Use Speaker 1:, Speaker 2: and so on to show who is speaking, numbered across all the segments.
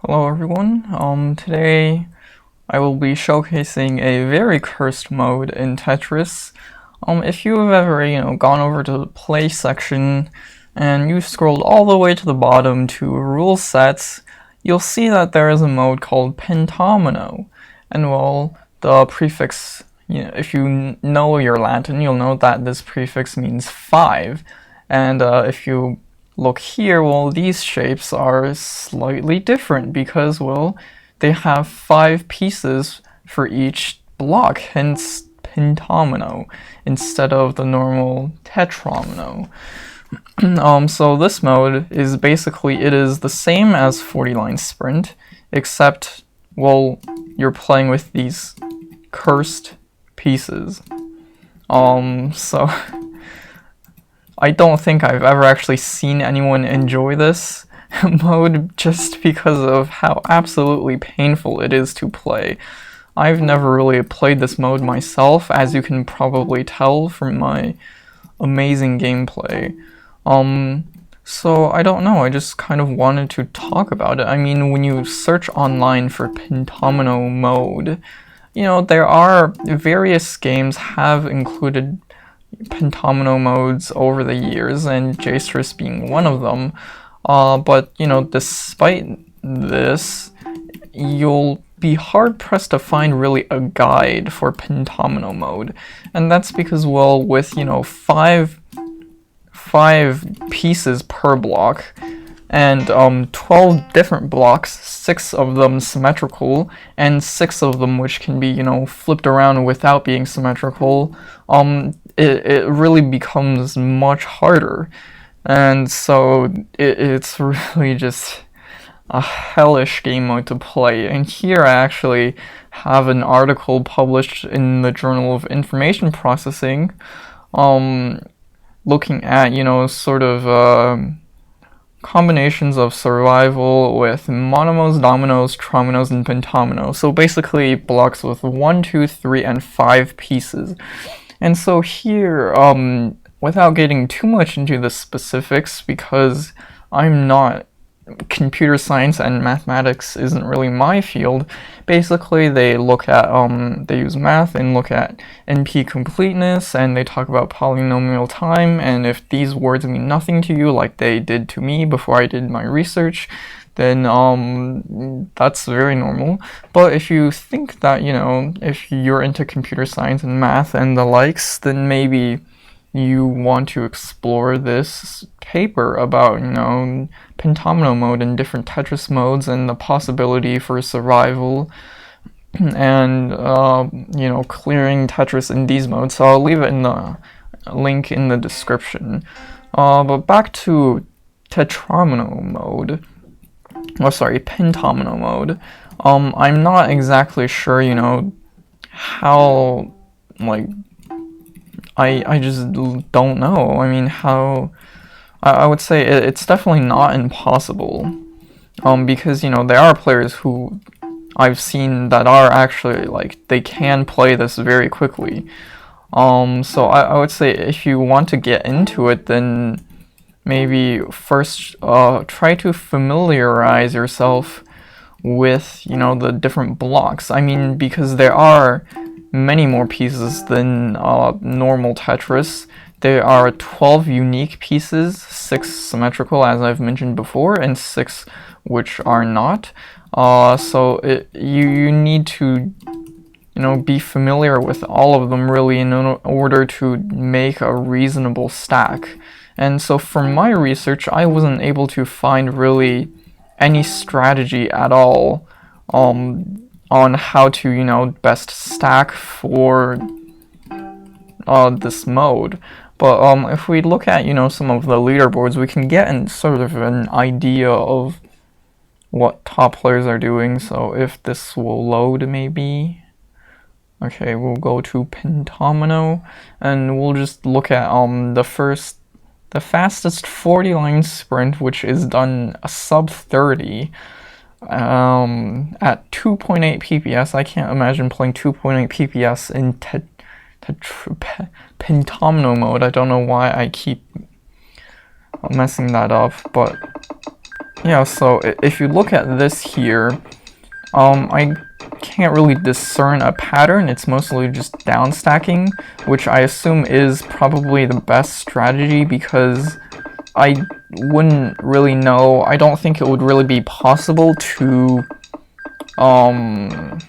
Speaker 1: Hello everyone. Today I will be showcasing a very cursed mode in Tetris. If you have ever, gone over to the play section and you scrolled all the way to the bottom to rule sets, you'll see that there is a mode called pentomino. And well, the prefix, if you know your Latin, you'll know that this prefix means 5. And if you look here, well, these shapes are slightly different because, well, they have 5 pieces for each block, hence pentomino, instead of the normal tetromino. So this mode is basically, it is the same as 40-line sprint, except, well, you're playing with these cursed pieces. So I don't think I've ever actually seen anyone enjoy this mode just because of how absolutely painful it is to play. I've never really played this mode myself, as you can probably tell from my amazing gameplay. So I don't know, I just kind of wanted to talk about it. I mean, when you search online for pentomino mode, there are various games have included pentomino modes over the years, and Jstris being one of them. But despite this, you'll be hard-pressed to find really a guide for pentomino mode. And that's because, well, with, five pieces per block, and 12 different blocks, 6 of them symmetrical, and 6 of them which can be, flipped around without being symmetrical, it really becomes much harder. And so it's really just a hellish game mode to play. And here I actually have an article published in the Journal of Information Processing, looking at, sort of combinations of survival with monomos, dominoes, trominoes, and pentominoes. So basically blocks with 1, 2, 3, and 5 pieces. And so here, without getting too much into the specifics, because I'm not, computer science and mathematics isn't really my field, basically they look at, they use math and look at NP completeness, and they talk about polynomial time, and if these words mean nothing to you, like they did to me before I did my research, then that's very normal. But if you think that, if you're into computer science and math and the likes, then maybe you want to explore this paper about, pentomino mode and different Tetris modes and the possibility for survival and, clearing Tetris in these modes. So I'll leave it in the link in the description. But back to tetromino mode. Oh, sorry, pentomino mode. I'm not exactly sure, how, like, I just don't know. I mean, how, I would say it's definitely not impossible, because, there are players who I've seen that are actually, like, they can play this very quickly. So I would say if you want to get into it, then maybe first try to familiarize yourself with, the different blocks. I mean, because there are many more pieces than normal Tetris. There are 12 unique pieces, 6 symmetrical, as I've mentioned before, and 6 which are not. So you need to, be familiar with all of them really in order to make a reasonable stack. And so from my research, I wasn't able to find really any strategy at all on how to, best stack for this mode. But if we look at, some of the leaderboards, we can get sort of an idea of what top players are doing. So if this will load, maybe. Okay, we'll go to pentomino, and we'll just look at the fastest 40-line sprint, which is done a sub 30 at 2.8 pps. I can't imagine playing 2.8 pps in pentomino mode. I don't know why I keep messing that up, but Yeah, so if you look at this here, I can't really discern a pattern. It's mostly just down stacking, which I assume is probably the best strategy because I wouldn't really know. I don't think it would really be possible um,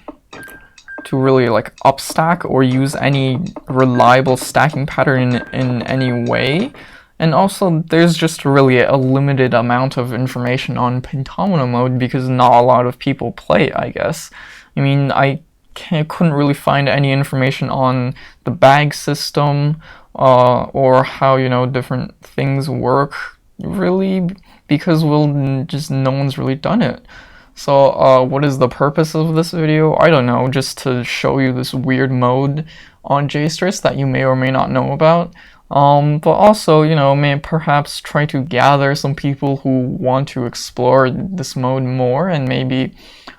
Speaker 1: to really like upstack or use any reliable stacking pattern in any way. And also, there's just really a limited amount of information on pentomino mode because not a lot of people play it, I guess. I mean, couldn't really find any information on the bag system or how, different things work, really, because, well, just no one's really done it. So, what is the purpose of this video? I don't know, just to show you this weird mode on Jstris that you may or may not know about. But also, may perhaps try to gather some people who want to explore this mode more and maybe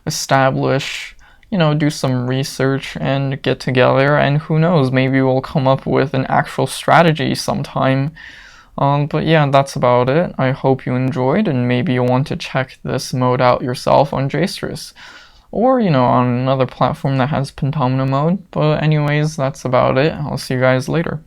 Speaker 1: establish, do some research and get together, and who knows, maybe we'll come up with an actual strategy sometime. But yeah, that's about it. I hope you enjoyed, and maybe you want to check this mode out yourself on Jstris. Or, on another platform that has pentomino mode. But anyways, that's about it. I'll see you guys later.